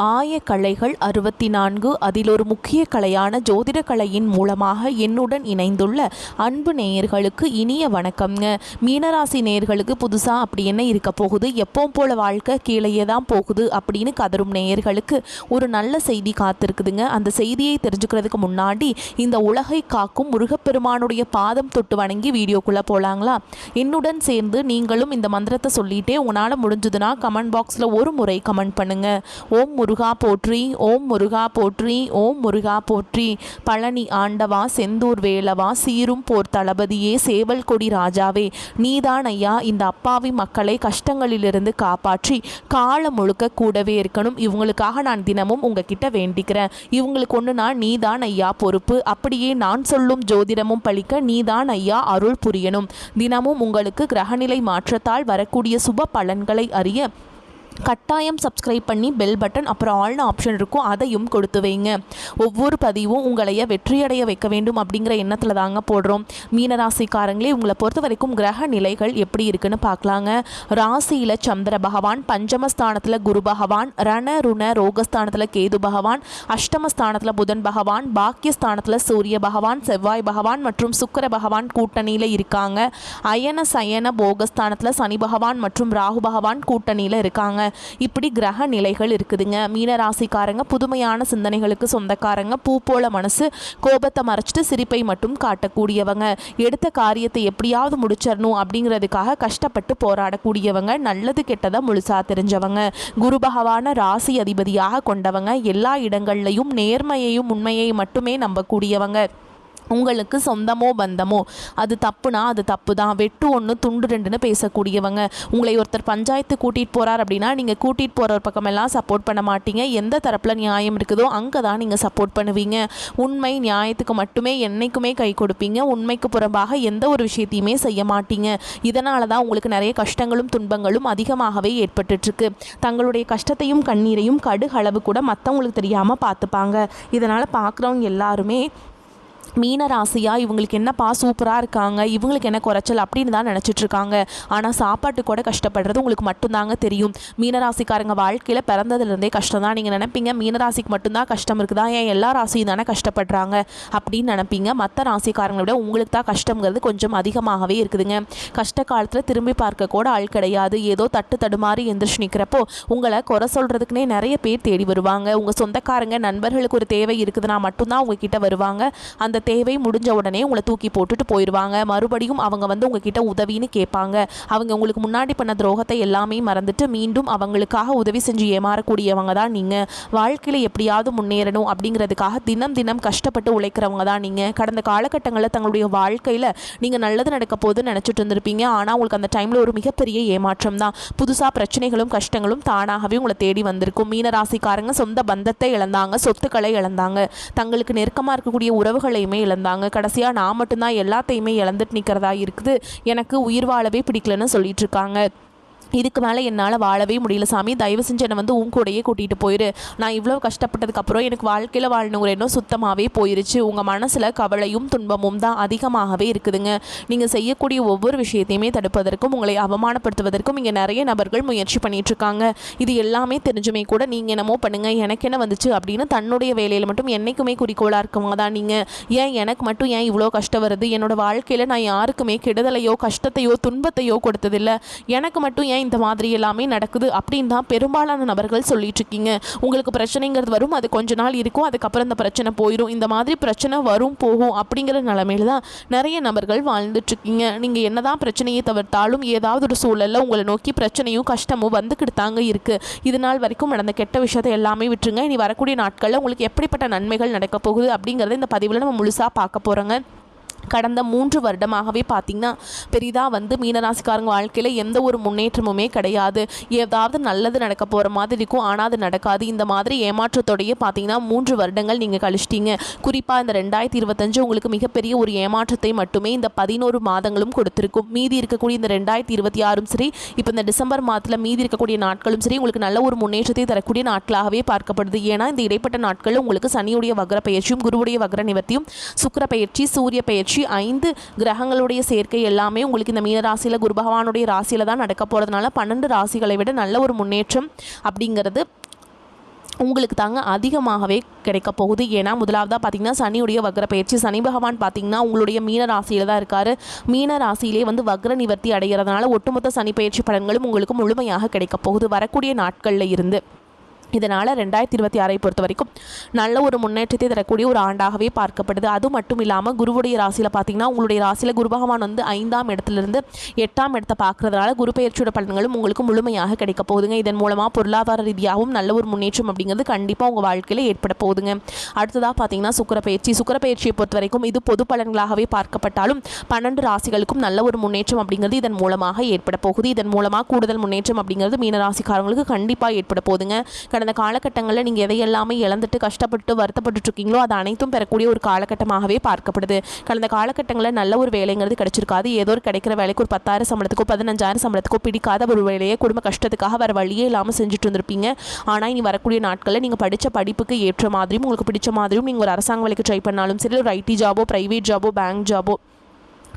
ஆயக்கலைகள் 64 அதில் ஒரு முக்கிய கலையான ஜோதிட கலையின் மூலமாக என்னுடன் இணைந்துள்ள அன்பு நேயர்களுக்கு இனிய வணக்கம்ங்க. மீனராசி நேயர்களுக்கு புதுசாக அப்படி என்ன இருக்க போகுது, எப்பவும் போல வாழ்க்கை கீழேயே தான் போகுது அப்படின்னு கதரும் நேயர்களுக்கு ஒரு நல்ல செய்தி காத்திருக்குதுங்க. அந்த செய்தியை தெரிஞ்சுக்கிறதுக்கு முன்னாடி இந்த உலகை காக்கும் முருகப்பெருமானுடைய பாதம் தொட்டு வணங்கி வீடியோக்குள்ளே போகலாங்களா? என்னுடன் சேர்ந்து நீங்களும் இந்த மந்திரத்தை சொல்லிட்டே உங்களால் முடிஞ்சதுன்னா கமெண்ட் பாக்ஸில் ஒரு முறை கமெண்ட் பண்ணுங்க. ஓம் முருகா போற்றி, ஓம் முருகா போற்றி, ஓம் முருகா போற்றி. பழனி ஆண்டவா, செந்தூர் வேலவா, சீரும் போர் தளபதியே, சேவல் கொடி ராஜாவே, நீதான் ஐயா இந்த அப்பாவி மக்களை கஷ்டங்களிலிருந்து காப்பாற்றி காலம் முழுக்க கூடவே இருக்கணும். இவங்களுக்காக நான் தினமும் உங்ககிட்ட வேண்டிக்கிறேன். இவங்களுக்கு ஒன்றுனா நீதான் ஐயா பொறுப்பு. அப்படியே நான் சொல்லும் ஜோதிடமும் பழிக்க நீதான் ஐயா அருள் புரியணும். தினமும் உங்களுக்கு கிரகநிலை மாற்றத்தால் வரக்கூடிய சுப பலன்களை அறிய கட்டாயம் சப்ஸ்கிரைப் பண்ணி பெல் பட்டன் அப்புறம் ஆல்னு ஆப்ஷன் இருக்கும், அதையும் கொடுத்து வைங்க. ஒவ்வொரு பதிவும் உங்களைய வெற்றியடைய வைக்க வேண்டும் அப்படிங்கிற எண்ணத்தில் தாங்க போடுறோம். மீனராசிக்காரங்களே, உங்களை பொறுத்த வரைக்கும் கிரக நிலைகள் எப்படி இருக்குன்னு பார்க்கலாங்க. ராசியில் சந்திர பகவான், பஞ்சமஸ்தானத்தில் குரு பகவான், ரண ருண ரோகஸ்தானத்தில் கேது பகவான், அஷ்டமஸ்தானத்தில் புதன் பகவான், பாக்கியஸ்தானத்தில் சூரிய பகவான், செவ்வாய் பகவான் மற்றும் சுக்கிர பகவான் கூட்டணியில் இருக்காங்க. அயன சயன போகஸ்தானத்தில் சனி பகவான் மற்றும் ராகு பகவான் கூட்டணியில் இருக்காங்க. இப்படி கிரக நிலைகள் இருக்குதுங்க. மீனராசிக்காரங்க புதுமையான சிந்தனைகளுக்கு சொந்தக்காரங்க. பூ போல மனசு, கோபத்தை மறைச்சிட்டு சிரிப்பை மட்டும் காட்டக்கூடியவங்க. எடுத்த காரியத்தை எப்படியாவது முடிச்சிடணும் அப்படிங்கிறதுக்காக கஷ்டப்பட்டு போராடக்கூடியவங்க. நல்லது கெட்டதை முழுசா தெரிஞ்சவங்க. குரு பகவான ராசி அதிபதியாக கொண்டவங்க. எல்லா இடங்கள்லையும் நேர்மையையும் உண்மையை மட்டுமே நம்பக்கூடியவங்க. உங்களுக்கு சொந்தமோ பந்தமோ அது தப்புனா அது தப்பு தான், வெட்டு ஒன்று துண்டு ரெண்டுன்னு பேசக்கூடியவங்க. உங்களை ஒருத்தர் பஞ்சாயத்து கூட்டிகிட்டு போகிறார் அப்படின்னா நீங்கள் கூட்டிகிட்டு போகிற பக்கமெல்லாம் சப்போர்ட் பண்ண மாட்டீங்க. எந்த தரப்பில் நியாயம் இருக்குதோ அங்கே தான் நீங்கள் சப்போர்ட் பண்ணுவீங்க. உண்மை நியாயத்துக்கு மட்டுமே என்றைக்குமே கை கொடுப்பீங்க. உண்மைக்கு புறம்பாக எந்த ஒரு விஷயத்தையுமே செய்ய மாட்டீங்க. இதனால தான் உங்களுக்கு நிறைய கஷ்டங்களும் துன்பங்களும் அதிகமாகவே ஏற்பட்டுருக்கு. தங்களுடைய கஷ்டத்தையும் கண்ணீரையும் கடுகளவு கூட மற்றவங்களுக்கு தெரியாமல் பார்த்துப்பாங்க. இதனால் பார்க்குறவங்க எல்லாருமே மீனராசியா இவங்களுக்கு என்னப்பா சூப்பராக இருக்காங்க, இவங்களுக்கு என்ன குறைச்சல் அப்படின்னு தான் நினச்சிட்ருக்காங்க. ஆனால் சாப்பாட்டு கூட கஷ்டப்படுறது உங்களுக்கு மட்டும்தாங்க தெரியும். மீனராசிக்காரங்க வாழ்க்கையில் பிறந்ததுலேருந்தே கஷ்டம் தான். நீங்கள் நினைப்பீங்க மீனராசிக்கு மட்டும்தான் கஷ்டம் இருக்குதா, ஏன் எல்லா ராசியும் தானே கஷ்டப்படுறாங்க அப்படின்னு நினைப்பீங்க. மற்ற ராசிக்காரங்களை விட உங்களுக்கு தான் கஷ்டங்கிறது கொஞ்சம் அதிகமாகவே இருக்குதுங்க. கஷ்ட காலத்தில் திரும்பி பார்க்க கூட ஆள் கிடையாது. ஏதோ தட்டு தடுமாறி எந்திரிச்சு நிற்கிறப்போ உங்களை குறை சொல்கிறதுக்குனே நிறைய பேர் தேடி வருவாங்க. உங்கள் சொந்தக்காரங்க நண்பர்களுக்கு ஒரு தேவை இருக்குதுன்னா மட்டும்தான் உங்ககிட்ட வருவாங்க. அந்த தேவை முடிஞ்ச உடனே உங்களை தூக்கி போட்டுட்டு போயிடுவாங்க. மறுபடியும் அவங்க வந்து உங்ககிட்ட உதவின்னு கேட்பாங்க. அவங்க உங்களுக்கு முன்னாடி பண்ண துரோகத்தை எல்லாமே மறந்துட்டு மீண்டும் அவங்களுக்காக உதவி செஞ்சு ஏமாறக்கூடியவங்க தான் நீங்கள். வாழ்க்கையில் எப்படியாவது முன்னேறணும் அப்படிங்கிறதுக்காக தினம் தினம் கஷ்டப்பட்டு உழைக்கிறவங்க தான் நீங்கள். கடந்த காலகட்டங்களில் தங்களுடைய வாழ்க்கையில் நீங்கள் நல்லது நடக்க போது நினச்சிட்டு இருந்திருப்பீங்க. ஆனால் உங்களுக்கு அந்த டைமில் ஒரு மிகப்பெரிய ஏமாற்றம் தான். புதுசாக பிரச்சனைகளும் கஷ்டங்களும் தானாகவே உங்களை தேடி வந்திருக்கும். மீனராசிக்காரங்க சொந்த பந்தத்தை இழந்தாங்க, சொத்துக்களை இழந்தாங்க, தங்களுக்கு நெருக்கமாக இருக்கக்கூடிய உறவுகளையுமே இழந்தாங்க. கடைசியாக நான் மட்டும்தான் எல்லாத்தையுமே இழந்துட்டு நிற்கிறதா இருக்குது, எனக்கு உயிர் வாழவே பிடிக்கலன்னு சொல்லிட்டு இருக்காங்க. இதுக்கு மேலே என்னால் வாழவே முடியல சாமி, தயவு செஞ்சு என்னை வந்து உன் கூடையே கூட்டிகிட்டு போயிரு. நான் இவ்வளோ கஷ்டப்பட்டதுக்கப்புறம் எனக்கு வாழ்க்கையில் வாழணுங்கிற எண்ணம் சுத்தமாகவே போயிருச்சு. உங்கள் மனசில் கவலையும் துன்பமும் தான் அதிகமாகவே இருக்குதுங்க. நீங்கள் செய்யக்கூடிய ஒவ்வொரு விஷயத்தையுமே தடுப்பதற்கும் உங்களை அவமானப்படுத்துவதற்கும் இங்கே நிறைய நபர்கள் முயற்சி பண்ணிகிட்ருக்காங்க. இது எல்லாமே தெரிஞ்சுமே கூட நீங்கள் என்னமோ பண்ணுங்கள், எனக்கு என்ன வந்துச்சு அப்படின்னு தன்னுடைய வேலையில் மட்டும் என்றைக்குமே குறிக்கோளாக இருக்கவங்க தான் நீங்கள். ஏன் எனக்கு மட்டும் ஏன் இவ்வளோ கஷ்டம் வருது, என்னோடய வாழ்க்கையில் நான் யாருக்குமே கெடுதலையோ கஷ்டத்தையோ துன்பத்தையோ கொடுத்ததில்லை, எனக்கு மட்டும் இந்த மாதிரி எல்லாமே நடக்குது அப்படின்னு தான் பெரும்பாலான நபர்கள் சொல்லிட்டு இருக்கீங்க. உங்களுக்கு பிரச்சனைங்கிறது வரும், அது கொஞ்ச நாள் இருக்கும், அதுக்கப்புறம் இந்த பிரச்சனை போயிடும். இந்த மாதிரி பிரச்சனை வரும் போகும் அப்படிங்கிற நிலைமையில தான் நிறைய நபர்கள் வாழ்ந்துட்டு இருக்கீங்க. நீங்க என்னதான் பிரச்சனையை தவிர்த்தாலும் ஏதாவது ஒரு சூழல்ல உங்களை நோக்கி பிரச்சனையும் கஷ்டமும் வந்துக்கிட்டு தாங்க இருக்கு. இது நாள் வரைக்கும் நடந்த கெட்ட விஷயத்தை எல்லாமே விட்டுருங்க. இனி வரக்கூடிய நாட்களில் உங்களுக்கு எப்படிப்பட்ட நன்மைகள் நடக்க போகுது அப்படிங்கிறத இந்த பதிவில் நம்ம முழுசாக பார்க்க போகிறோங்க. கடந்த 3 வருடமாகவே பார்த்திங்கன்னா பெரிதாக வந்து மீனராசிக்காரங்க வாழ்க்கையில் எந்த ஒரு முன்னேற்றமுமே கிடையாது. ஏதாவது நல்லது நடக்க போகிற மாதிரி இருக்கும், ஆனால் அது நடக்காது. இந்த மாதிரி ஏமாற்றத்தோடையே பார்த்திங்கன்னா 3 வருடங்கள் நீங்கள் கழிச்சிட்டிங்க. குறிப்பாக இந்த 2025 உங்களுக்கு மிகப்பெரிய ஒரு ஏமாற்றத்தை மட்டுமே இந்த 11 மாதங்களும் கொடுத்துருக்கும். மீதி இருக்கக்கூடிய இந்த 2026 சரி, இப்போ இந்த டிசம்பர் மாதத்தில் மீதி இருக்கக்கூடிய நாட்களும் சரி உங்களுக்கு நல்ல ஒரு முன்னேற்றத்தை தரக்கூடிய நாட்களாகவே பார்க்கப்படுது. ஏன்னா இந்த இடைப்பட்ட நாட்களில் உங்களுக்கு சனியுடைய வக்ர பயிற்சியும் குருவுடைய வக்ர நிவர்த்தியும் சுக்கிர பயிற்சி சூரிய பயிற்சி 5 கிரகங்களுடைய சேர்க்கை எல்லாமே உங்களுக்கு இந்த மீன ராசியில் குரு பகவானுடைய ராசியில் தான் நடக்க போகிறதுனால 12 ராசிகளை விட நல்ல ஒரு முன்னேற்றம் அப்படிங்கிறது உங்களுக்கு தாங்க அதிகமாகவே கிடைக்க போகுது. ஏன்னா முதலாவதாக பார்த்திங்கன்னா சனியுடைய வக்ர பயிற்சி. சனி பகவான் பார்த்திங்கன்னா உங்களுடைய மீன ராசியில் தான் இருக்கார். மீன ராசியிலே வக்ர நிவர்த்தி அடைகிறதுனால ஒட்டுமொத்த சனி பயிற்சி பலன்களும் உங்களுக்கு முழுமையாக கிடைக்க போகுது வரக்கூடிய நாட்களில் இருந்து. இதனால் 2026 பொறுத்த வரைக்கும் நல்ல ஒரு முன்னேற்றத்தை தரக்கூடிய ஒரு ஆண்டாகவே பார்க்கப்படுது. அது மட்டும் இல்லாமல் குருவுடைய ராசியில் பார்த்திங்கன்னா உங்களுடைய ராசியில் குரு பகவான் 5ஆம் இடத்துலேருந்து 8ஆம் இடத்தை பார்க்குறதுனால குரு பயிற்சியோட பலன்களும் உங்களுக்கு முழுமையாக கிடைக்க போகுதுங்க. இதன் மூலமாக பொருளாதார ரீதியாகவும் நல்ல ஒரு முன்னேற்றம் அப்படிங்கிறது கண்டிப்பாக உங்கள் வாழ்க்கையில் ஏற்பட போகுதுங்க. அடுத்ததாக பார்த்திங்கன்னா சுக்கிர பயிற்சியை பொறுத்த வரைக்கும் இது பொது பலன்களாகவே பார்க்கப்பட்டாலும் 12 ராசிகளுக்கும் நல்ல ஒரு முன்னேற்றம் அப்படிங்கிறது இதன் மூலமாக ஏற்பட போகுது. இதன் மூலமாக கூடுதல் முன்னேற்றம் அப்படிங்கிறது மீன ராசிக்காரங்களுக்கு கண்டிப்பாக ஏற்பட போகுதுங்க. கடந்த காலகட்டங்களில் நீங்கள் எதையெல்லாமே இழந்துட்டு கஷ்டப்பட்டு வருத்தப்பட்டு இருக்கீங்களோ அது அனைத்தும் பெறக்கூடிய ஒரு காலகட்டமாகவே பார்க்கப்படுது. கடந்த காலகட்டங்களில் நல்ல ஒரு வேலைங்கிறது கிடைச்சிருக்காது. ஏதோ ஒரு கிடைக்கிற வேலைக்கு ஒரு 10,000 சம்பளத்துக்கோ 15,000 சம்பளத்துக்கோ பிடிக்காத ஒரு வேலையை குடும்ப கஷ்டத்துக்காக வேறு வழியே இல்லாமல் செஞ்சுட்டு இருந்திருப்பீங்க. ஆனால் இனி வரக்கூடிய நாட்களில் நீங்கள் படித்த படிப்புக்கு ஏற்ற மாதிரியும் உங்களுக்கு பிடிச்ச மாதிரியும் நீங்கள் ஒரு அரசாங்க வேலைக்கு ட்ரை பண்ணாலும் சரி, ஒரு ஐடி ஜாபோ, ப்ரைவேட் ஜாபோ, பேங்க் ஜாபோ,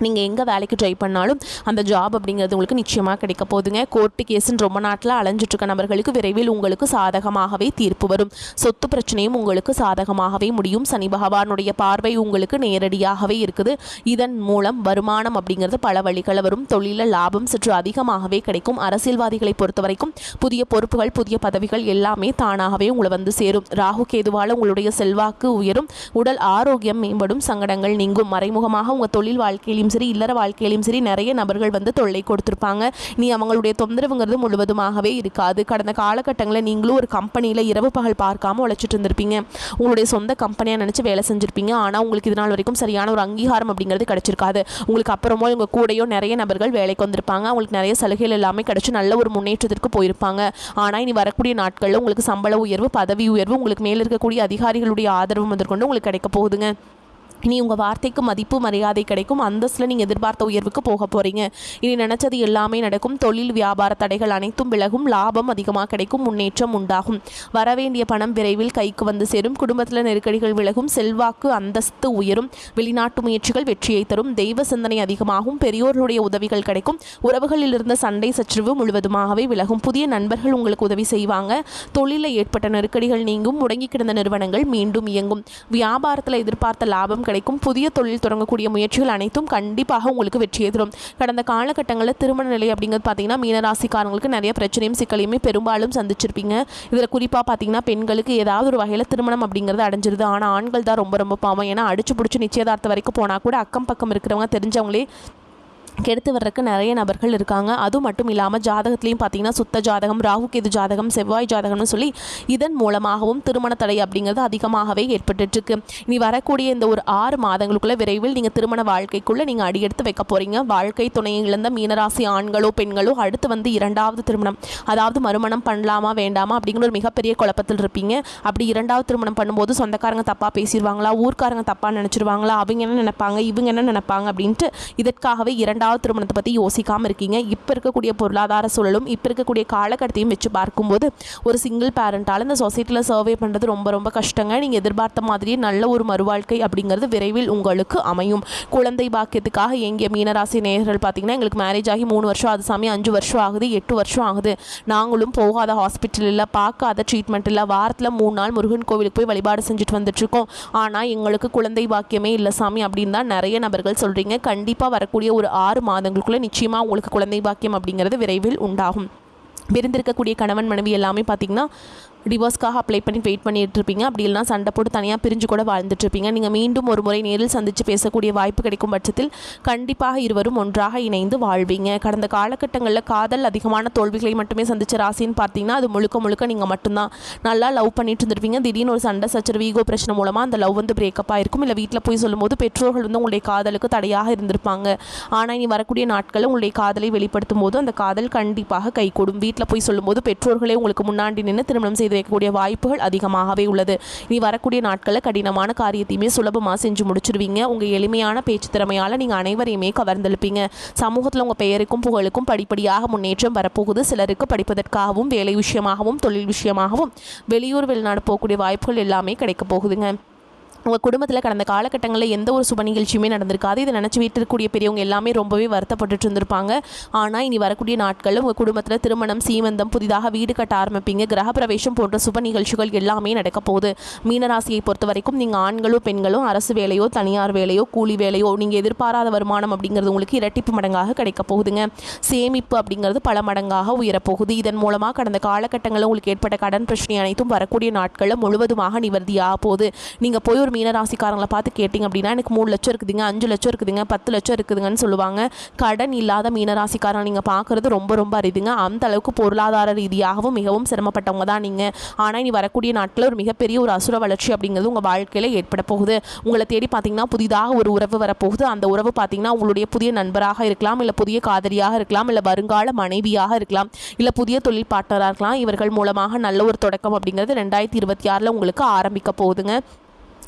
நீங்கள் எங்கே வேலைக்கு ட்ரை பண்ணாலும் அந்த ஜாப் அப்படிங்கிறது உங்களுக்கு நிச்சயமாக கிடைக்க போகுதுங்க. கோர்ட்டு கேஸுன்னு ரொம்ப நாட்டில் அலைஞ்சிட்ருக்க நபர்களுக்கு விரைவில் உங்களுக்கு சாதகமாகவே தீர்ப்பு வரும். சொத்து பிரச்சனையும் உங்களுக்கு சாதகமாகவே முடியும். சனி பகவானுடைய பார்வை உங்களுக்கு நேரடியாகவே இருக்குது. இதன் மூலம் வருமானம் அப்படிங்கிறது பல வழிகளில் வரும். தொழிலில் லாபம் சற்று அதிகமாகவே கிடைக்கும். அரசியல்வாதிகளை பொறுத்த வரைக்கும் புதிய பொறுப்புகள், புதிய பதவிகள் எல்லாமே தானாகவே உங்களை சேரும். ராகு கேதுவால் உங்களுடைய செல்வாக்கு உயரும். உடல் ஆரோக்கியம் மேம்படும். சங்கடங்கள் நீங்கும். மறைமுகமாக உங்கள் தொழில் வாழ்க்கையிலும் சரி, இல்லற வாழ்க்கையிலும் சரி நிறைய நபர்கள் தொல்லை கொடுத்துருப்பாங்க. நீ அவங்களுடைய தொந்தரவுங்கிறது முழுவதுமாகவே இருக்காது. கடந்த காலகட்டங்களில் நீங்களும் ஒரு கம்பெனியில் இரவு பகல் பார்க்காம உழைச்சிட்டு இருந்திருப்பீங்க. உங்களுடைய சொந்த கம்பெனியாக நினச்சி வேலை செஞ்சுருப்பீங்க. ஆனால் உங்களுக்கு இது நாள் வரைக்கும் சரியான ஒரு அங்கீகாரம் அப்படிங்கிறது கிடைச்சிருக்காது. உங்களுக்கு அப்புறமோ உங்கள் கூடையோ நிறைய நபர்கள் வேலைக்கு வந்திருப்பாங்க. அவங்களுக்கு நிறைய சலுகைகள் எல்லாமே கிடைச்சி நல்ல ஒரு முன்னேற்றத்திற்கு போயிருப்பாங்க. ஆனால் இனி வரக்கூடிய நாட்களில் உங்களுக்கு சம்பள உயர்வு, பதவி உயர்வு, உங்களுக்கு மேலே இருக்கக்கூடிய அதிகாரிகளுடைய ஆதரவு முதற்கொண்டு உங்களுக்கு கிடைக்க போகுதுங்க. இனி உங்கள் வார்த்தைக்கு மதிப்பு மரியாதை கிடைக்கும். அந்தஸ்தில் நீங்கள் எதிர்பார்த்த உயர்வுக்கு போக போகிறீங்க. இனி நினச்சது எல்லாமே நடக்கும். தொழில் வியாபார தடைகள் அனைத்தும் விலகும். லாபம் அதிகமாக கிடைக்கும். முன்னேற்றம் உண்டாகும். வரவேண்டிய பணம் விரைவில் கைக்கு சேரும். குடும்பத்தில் நெருக்கடிகள் விலகும். செல்வாக்கு அந்தஸ்து உயரும். வெளிநாட்டு முயற்சிகள் வெற்றியை தரும். தெய்வ சிந்தனை அதிகமாகும். பெரியோர்களுடைய உதவிகள் கிடைக்கும். உறவுகளில் இருந்த சண்டை சச்சரவு முழுவதுமாகவே விலகும். புதிய நண்பர்கள் உங்களுக்கு உதவி செய்வாங்க. தொழிலில் ஏற்பட்ட நெருக்கடிகள் நீங்கும். முடங்கி கிடந்த நிறுவனங்கள் மீண்டும் இயங்கும். வியாபாரத்தில் எதிர்பார்த்த லாபம் கிடைக்கும். புதிய தொழில் தொடங்கக்கூடிய முயற்சிகள் அனைத்தும் கண்டிப்பாக உங்களுக்கு வெற்றியை தரும். கடந்த காலகட்டங்களில் திருமண நிலை அப்படிங்கிறது பார்த்தீங்கன்னா மீனராசிக்காரங்களுக்கு நிறைய பிரச்சனையும் சிக்கலையுமே பெரும்பாலும் சந்திச்சிருப்பீங்க. இதில் குறிப்பாக பார்த்தீங்கன்னா பெண்களுக்கு ஏதாவது ஒரு வகையில் திருமணம் அப்படிங்கிறது அடைஞ்சிருது. ஆனால் ஆண்கள் தான் ரொம்ப பாவம். ஏன்னா அடிச்சு பிடிச்சி நிச்சயதார்த்தம் வரைக்கும் போனால் கூட அக்கம் பக்கம் இருக்கிறவங்க தெரிஞ்சவங்களே கெடுத்து வர்றதுக்கு நிறைய நபர்கள் இருக்காங்க. அது மட்டும் இல்லாமல் ஜாதகத்துலேயும் பார்த்தீங்கன்னா சுத்த ஜாதகம், ராகு கேது ஜாதகம், செவ்வாய் ஜாதகம்னு சொல்லி இதன் மூலமாகவும் திருமண தடை அப்படிங்கிறது அதிகமாகவே ஏற்பட்டுருக்கு. இனி வரக்கூடிய இந்த ஒரு 6 மாதங்களுக்குள்ள விரைவில் நீங்கள் திருமண வாழ்க்கைக்குள்ளே நீங்கள் அடியெடுத்து வைக்க போகிறீங்க. வாழ்க்கை துணையை இழந்த மீனராசி ஆண்களோ பெண்களோ அடுத்து 2வது திருமணம், அதாவது மறுமணம் பண்ணலாமா வேண்டாமா அப்படிங்கிற ஒரு மிகப்பெரிய குழப்பத்தில் இருப்பீங்க. அப்படி 2வது திருமணம் பண்ணும்போது சொந்தக்காரங்க தப்பாக பேசிடுவாங்களா, ஊர்க்காரங்க தப்பாக நினச்சிருவாங்களா, அவங்க என்ன நினைப்பாங்க, இவங்க என்ன நினைப்பாங்க அப்படின்ட்டு இதற்காகவே 2வது திருமணத்தை பற்றி யோசிக்காமல் இருக்கீங்க. இப்போ இருக்கக்கூடிய பொருளாதார சூழலும் இப்போ இருக்கக்கூடிய காலகட்டத்தையும் வச்சு பார்க்கும்போது ஒரு சிங்கிள் பேரண்டால் இந்த சொசைட்டியில் சர்வே பண்ணுறது ரொம்ப கஷ்டங்க. நீங்கள் எதிர்பார்த்த மாதிரியே நல்ல ஒரு மறுவாழ்க்கை அப்படிங்கிறது விரைவில் உங்களுக்கு அமையும். குழந்தை பாக்கியத்துக்காக எங்கிய மீனராசி நேயர்கள் பார்த்தீங்கன்னா எங்களுக்கு மேரேஜ் ஆகி 3 வருஷம் ஆகுது சாமி, 5 வருஷம் ஆகுது, 8 வருஷம் ஆகுது, நாங்களும் போகாத ஹாஸ்பிட்டல் இல்லை, பார்க்காத ட்ரீட்மெண்ட் இல்லை, வாரத்தில் 3 நாள் முருகன் கோவிலுக்கு போய் வழிபாடு செஞ்சுட்டு வந்துட்டுருக்கோம், ஆனால் எங்களுக்கு குழந்தை பாக்கியமே இல்லை சாமி அப்படின்னு தான் நிறைய நபர்கள் சொல்கிறீங்க. கண்டிப்பாக வரக்கூடிய ஒரு 6 மாதங்களுக்குள்ளே நிச்சயமாக உங்களுக்கு குழந்தை பாக்கியம் அப்படிங்கிறது விரைவில் உண்டாகும். பிரிந்திருக்கக்கூடிய கணவன் மனைவி எல்லாமே பார்த்திங்கன்னா டிவோர்ஸ்க்காக அப்ளை பண்ணி வெயிட் பண்ணிட்டு இருப்பீங்க. அப்படி இல்லைனா சண்டை போட்டு தனியாக பிரிஞ்சு கூட வாழ்ந்துட்டு இருப்பீங்க. நீங்கள் மீண்டும் ஒரு முறை நேரில் சந்தித்து பேசக்கூடிய வாய்ப்பு கிடைக்கும் பட்சத்தில் கண்டிப்பாக இருவரும் ஒன்றாக இணைந்து வாழ்வீங்க. கடந்த காலகட்டங்களில் காதல் அதிகமான தோல்விகளை மட்டுமே சந்தித்த ராசின்னு பார்த்தீங்கன்னா அது முழுக்க நீங்கள் மட்டும்தான். நல்லா லவ் பண்ணிட்டு இருந்திருப்பீங்க. திடீர்னு ஒரு சண்டை சச்சரவு, ஈகோ பிரச்சனை மூலமாக அந்த லவ் பிரேக்கப் ஆகிருக்கும். இல்லை வீட்டில் போய் சொல்லும்போது பெற்றோர்கள் உங்களுடைய காதலுக்கு தடையாக இருந்திருப்பாங்க. ஆனால் இனி வரக்கூடிய நாட்களில் உங்களுடைய காதலை வெளிப்படுத்தும் போது அந்த காதல் கண்டிப்பாக கைகூடும். வீட்டில் போய் சொல்லும்போது பெற்றோர்களே உங்களுக்கு முன்னாடி நின்று திருமணம் செய்து வைக்கக்கூடிய வாய்ப்புகள் அதிகமாகவே உள்ளது. இனி வரக்கூடிய நாட்களில் கடினமான காரியத்தையுமே சுலபமாக செஞ்சு முடிச்சிருவீங்க. உங்கள் எளிமையான பேச்சு திறமையால் நீங்கள் அனைவரையுமே கவர்ந்தெழுப்பீங்க. சமூகத்தில் உங்கள் பெயருக்கும் புகழுக்கும் படிப்படியாக முன்னேற்றம் வரப்போகுது. சிலருக்கு படிப்பதற்காகவும் வேலை விஷயமாகவும் தொழில் விஷயமாகவும் வெளியூர் வெளிநாடு போகக்கூடிய வாய்ப்புகள் எல்லாமே கிடைக்க போகுதுங்க. உங்கள் குடும்பத்தில் கடந்த காலகட்டங்களில் எந்த ஒரு சுப நிகழ்ச்சியுமே நடந்திருக்காது. இதை நினச்சி வீட்டில் இருக்கக்கூடிய பெரியவங்க எல்லாமே ரொம்பவே வருத்தப்பட்டுட்டு இருந்திருப்பாங்க. ஆனால் இனி வரக்கூடிய நாட்களில் உங்கள் குடும்பத்தில் திருமணம், சீமந்தம், புதிதாக வீடு கட்ட ஆரம்பிப்பீங்க, கிரகப்பிரவேசம் போன்ற சுப நிகழ்ச்சிகள் எல்லாமே நடக்க போகுது. மீனராசியை பொறுத்த வரைக்கும் நீங்கள் ஆண்களோ பெண்களோ அரசு வேலையோ தனியார் வேலையோ கூலி வேலையோ நீங்கள் எதிர்பாராத வருமானம் அப்படிங்கிறது உங்களுக்கு இரட்டிப்பு மடங்காக கிடைக்க போகுதுங்க. சேமிப்பு அப்படிங்கிறது பல மடங்காக உயரப்போகுது. இதன் மூலமாக கடந்த காலகட்டங்களில் உங்களுக்கு ஏற்பட்ட கடன் பிரச்சனை அனைத்தும் வரக்கூடிய நாட்களில் முழுவதுமாக நிவர்த்தியாக போகுது. நீங்கள் போய் ஒரு மீனராசிக்காரங்களை பார்த்து கேட்டிங்க அப்படின்னா எனக்கு 3 லட்சம் இருக்குதுங்க, 5 லட்சம் இருக்குதுங்க, 10 லட்சம் இருக்குதுங்கன்னு சொல்லுவாங்க. கடன் இல்லாத மீனராசிக்காரங்க நீங்கள் பார்க்குறது ரொம்ப ரொம்ப அரிதுங்க. அந்த அளவுக்கு பொருளாதார ரீதியாகவும் மிகவும் சிரமப்பட்டவங்க தான் நீங்கள். ஆனால் இனி வரக்கூடிய நாட்களில் ஒரு மிகப்பெரிய ஒரு அசுர வளர்ச்சி அப்படிங்கிறது உங்கள் வாழ்க்கையில் ஏற்பட போகுது. உங்களை தேடி பார்த்தீங்கன்னா புதிதாக ஒரு உறவு வரப்போகுது. அந்த உறவு பார்த்தீங்கன்னா உங்களுடைய புதிய நண்பராக இருக்கலாம், இல்லை புதிய காதலியாக இருக்கலாம், இல்லை வருங்கால மனைவியாக இருக்கலாம், இல்லை புதிய தொழில் பார்ட்னராக இருக்கலாம். இவர்கள் மூலமாக நல்ல ஒரு தொடக்கம் அப்படிங்கிறது 2026 உங்களுக்கு ஆரம்பிக்க போகுதுங்க.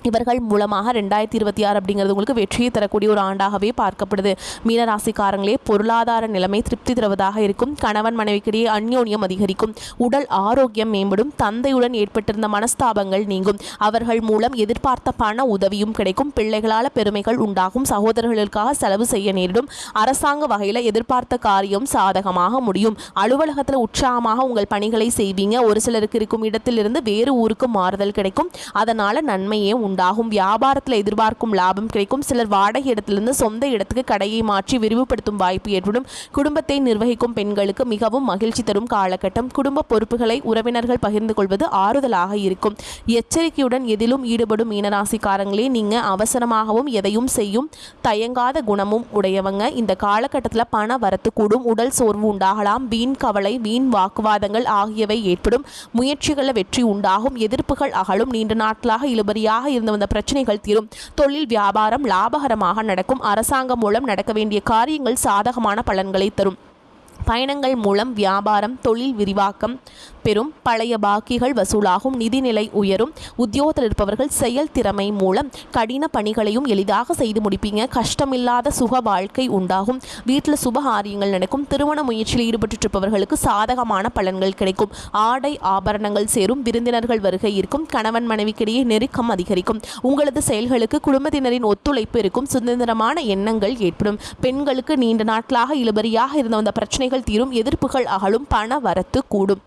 இவர்கள் மூலமாக 2026 அப்படிங்கிறது உங்களுக்கு வெற்றியை தரக்கூடிய ஒரு ஆண்டாகவே பார்க்கப்படுது. மீனராசிக்காரங்களே, பொருளாதார நிலைமை திருப்தி தருவதாக இருக்கும். கணவன் மனைவிக்கிடையே அந்யோன்யம் அதிகரிக்கும். உடல் ஆரோக்கியம் மேம்படும். தந்தையுடன் ஏற்பட்டிருந்த மனஸ்தாபங்கள் நீங்கும். அவர்கள் மூலம் எதிர்பார்த்த பண உதவியும் கிடைக்கும். பிள்ளைகளால் பெருமைகள் உண்டாகும். சகோதரர்களுக்காக செலவு செய்ய நேரிடும். அரசாங்க வகையில் எதிர்பார்த்த காரியம் சாதகமாக முடியும். அலுவலகத்தில் உற்சாகமாக உங்கள் பணிகளை செய்வீங்க. ஒரு சிலருக்கு இருக்கும் இடத்திலிருந்து வேறு ஊருக்கு மாறுதல் கிடைக்கும். அதனால் நன்மையே உண்டாகும். வியாபாரத்தில் எதிர்பார்க்கும் லாபம் கிடைக்கும். சிலர் வாடகை இடத்திலிருந்து சொந்த இடத்துக்கு கடையை மாற்றி விரிவுபடுத்தும் வாய்ப்பு ஏற்படும். குடும்பத்தை நிர்வகிக்கும் பெண்களுக்கு மிகவும் மகிழ்ச்சி தரும் காலகட்டம். குடும்ப பொறுப்புகளை உறவினர்கள் பகிர்ந்து கொள்வது ஆறுதலாக இருக்கும். எச்சரிக்கையுடன் எதிலும் ஈடுபடும் மீனராசிக்காரங்களே, நீங்க அவசரமாகவும் எதையும் செய்யும் தயங்காத குணமும் உடையவங்க. இந்த காலகட்டத்தில் பண வரத்து கூடும். உடல் சோர்வு உண்டாகலாம். வீண் கவலை, வீண் வாக்குவாதங்கள் ஆகியவை ஏற்படும். முயற்சிகளில் வெற்றி உண்டாகும். எதிர்ப்புகள் அகலும். நீண்ட நாட்களாக இழுபறியாக இருந்த வந்த பிரச்சனைகள் தீரும். தொழில் வியாபாரம் லாபகரமாக நடக்கும். அரசாங்கம் மூலம் நடக்க வேண்டிய காரியங்கள் சாதகமான பலன்களை தரும். பயணங்கள் மூலம் வியாபாரம், தொழில் விரிவாக்கம் பெறும். பழைய பாக்கிகள் வசூலாகும். நிதிநிலை உயரும். உத்தியோகத்தில் இருப்பவர்கள் செயல் திறமை மூலம் கடின பணிகளையும் எளிதாக செய்து முடிப்பீங்க. கஷ்டமில்லாத சுக வாழ்க்கை உண்டாகும். வீட்டில் சுபகாரியங்கள் நடக்கும். திருமண முயற்சியில் ஈடுபட்டு இருப்பவர்களுக்கு சாதகமான பலன்கள் கிடைக்கும். ஆடை ஆபரணங்கள் சேரும். விருந்தினர்கள் வருகை இருக்கும். கணவன் மனைவிக்கிடையே நெருக்கம் அதிகரிக்கும். உங்களது செயல்களுக்கு குடும்பத்தினரின் ஒத்துழைப்பு இருக்கும். சுதந்திரமான எண்ணங்கள் ஏற்படும். பெண்களுக்கு நீண்ட நாட்களாக இழுபறியாக இருந்த அந்த பிரச்சனைகள் தீரும். எதிர்ப்புகள் அகலும். பண வரத்து கூடும்.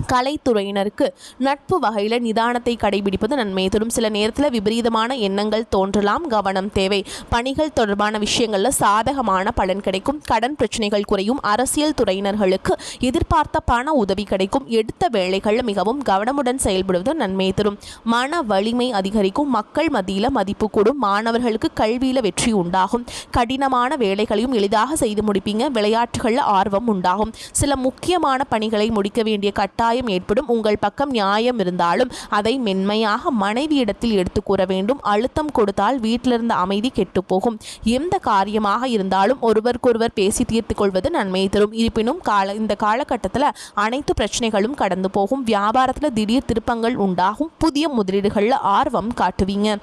கலைத்துறையினருக்கு நட்பு வகையில் நிதானத்தை கடைபிடிப்பது நன்மையை தரும். சில நேரத்தில் விபரீதமான எண்ணங்கள் தோன்றலாம். கவனம் தேவை. பணிகள் தொடர்பான விஷயங்களில் சாதகமான பலன் கிடைக்கும். கடன் பிரச்சனைகள் குறையும். அரசியல் துறையினர்களுக்கு எதிர்பார்த்த பண உதவி கிடைக்கும். எடுத்த வேலைகளில் மிகவும் கவனமுடன் செயல்படுவது நன்மையை தரும். மன வலிமை அதிகரிக்கும். மக்கள் மத்தியில் மதிப்பு கூடும். மாணவர்களுக்கு கல்வியில் வெற்றி உண்டாகும். கடினமான வேலைகளையும் எளிதாக செய்து முடிப்பீங்க. விளையாட்டுகளில் ஆர்வம் உண்டாகும். சில முக்கியமான பணிகளை முடிக்க வேண்டிய கட்டாயம் ஏற்படும். உங்கள் பக்கம் நியாயம் இருந்தாலும் அதை மென்மையாக மனைவியிடத்தில் எடுத்து கூற வேண்டும். அழுத்தம் கொடுத்தால் வீட்டிலிருந்த அமைதி கெட்டு போகும். எந்த காரியமாக இருந்தாலும் ஒருவருக்கொருவர் பேசி தீர்த்து கொள்வது நன்மையை தரும். இருப்பினும் இந்த காலகட்டத்தில் அனைத்து பிரச்சனைகளும் கடந்து போகும். வியாபாரத்தில் திடீர் திருப்பங்கள் உண்டாகும். புதிய முதலீடுகளில் ஆர்வம் காட்டுவீங்க.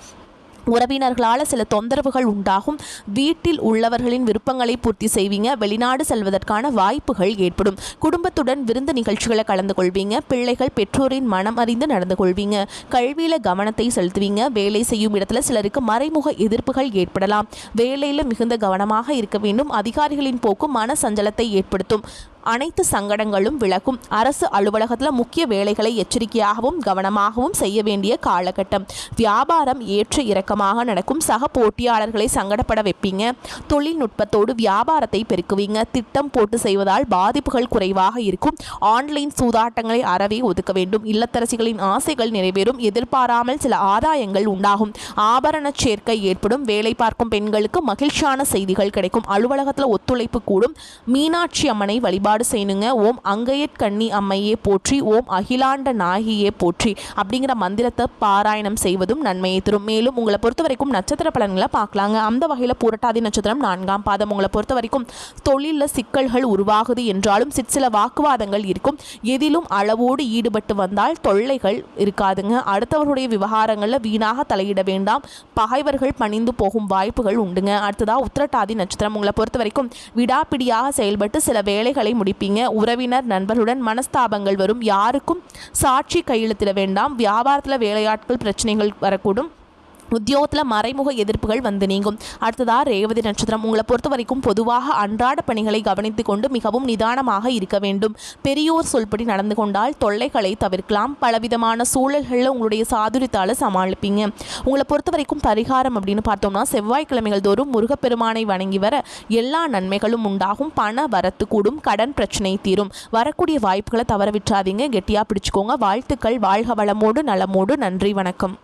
உறவினர்களால் சில தொந்தரவுகள் உண்டாகும். வீட்டில் உள்ளவர்களின் விருப்பங்களை பூர்த்தி செய்வீங்க. வெளிநாடு செல்வதற்கான வாய்ப்புகள் ஏற்படும். குடும்பத்துடன் விருந்து நிகழ்ச்சிகளை கலந்து கொள்வீங்க. பிள்ளைகள் பெற்றோரின் மனம் அறிந்து நடந்து கொள்வீங்க. கல்வியில் கவனத்தை செலுத்துவீங்க. வேலை செய்யும் இடத்துல சிலருக்கு மறைமுக எதிர்ப்புகள் ஏற்படலாம். வேலையில் மிகுந்த கவனமாக இருக்க வேண்டும். அதிகாரிகளின் போக்கு மன சஞ்சலத்தை ஏற்படுத்தும். அனைத்து சங்கடங்களும் விலகும். அரசு அலுவலகத்தில் முக்கிய வேலைகளை எச்சரிக்கையாகவும் கவனமாகவும் செய்ய வேண்டிய காலகட்டம். வியாபாரம் ஏற்ற இறக்கமாக நடக்கும். சக போட்டியாளர்களை சங்கடப்பட வைப்பீங்க. தொழில்நுட்பத்தோடு வியாபாரத்தை பெருக்குவீங்க. திட்டம் போட்டு செய்வதால் பாதிப்புகள் குறைவாக இருக்கும். ஆன்லைன் சூதாட்டங்களை அறவே ஒதுக்க வேண்டும். இல்லத்தரசிகளின் ஆசைகள் நிறைவேறும். எதிர்பாராமல் சில ஆதாயங்கள் உண்டாகும். ஆபரண சேர்க்கை ஏற்படும். வேலை பார்க்கும் பெண்களுக்கு மகிழ்ச்சியான செய்திகள் கிடைக்கும். அலுவலகத்தில் ஒத்துழைப்பு கூடும். மீனாட்சி அம்மனை வழிபாடு செய்யணுங்க. ஓம் அங்கையற்கண்ணி அம்மையே போற்றி, ஓம் அகிலாண்ட நாயகியே போற்றி அப்படிங்கிற மந்திரத்தை பாராயணம் செய்வதும் நன்மையை தரும். மேலும் உங்களை பொறுத்த வரைக்கும் நட்சத்திர பலன்களை பார்க்கலாங்க. அந்த வகையில் பூரட்டாதி நட்சத்திரம் 4ஆம் பாதம். உங்களை பொறுத்த வரைக்கும் தொழிலில் சிக்கல்கள் உருவாகுது என்றாலும் சில வாக்குவாதங்கள் இருக்கும். எதிலும் அளவோடு ஈடுபட்டு வந்தால் தொல்லைகள் இருக்காதுங்க. அடுத்தவர்களுடைய விவகாரங்களில் வீணாக தலையிட வேண்டாம். பகைவர்கள் பணிந்து போகும் வாய்ப்புகள் உண்டுங்க. அடுத்ததாக உத்திரட்டாதி நட்சத்திரம். உங்களை பொறுத்த வரைக்கும் விடாப்பிடியாக செயல்பட்டு சில வேலைகளை முடிப்பீங்க. உறவினர் நண்பர்களுடன் மனஸ்தாபங்கள் வரும். யாருக்கும் சாட்சி கையெழுத்திட வேண்டாம். வியாபாரத்தில் வேலையாட்கள் பிரச்சனைகள் வரக்கூடும். உத்தியோகத்தில் மறைமுக எதிர்ப்புகள் வந்து நீங்கும். அடுத்ததாக ரேவதி நட்சத்திரம். உங்களை பொறுத்த வரைக்கும் பொதுவாக அன்றாட பணிகளை கவனித்து கொண்டு மிகவும் நிதானமாக இருக்க வேண்டும். பெரியோர் சொல்படி நடந்து கொண்டால் தொல்லைகளை தவிர்க்கலாம். பலவிதமான சூழல்களில் உங்களுடைய சாதுரியத்தால் சமாளிப்பீங்க. உங்களை பொறுத்த வரைக்கும் பரிகாரம் அப்படின்னு பார்த்தோம்னா செவ்வாய்க்கிழமைகள் தோறும் முருகப்பெருமானை வணங்கி வர எல்லா நன்மைகளும் உண்டாகும். பண வரத்து கூடும். கடன் பிரச்சனை தீரும். வரக்கூடிய வாய்ப்புகளை தவற விட்டுறாதீங்க. கெட்டியாக பிடிச்சுக்கோங்க. வாழ்த்துக்கள். வாழ்க வளமோடு நலமோடு. நன்றி, வணக்கம்.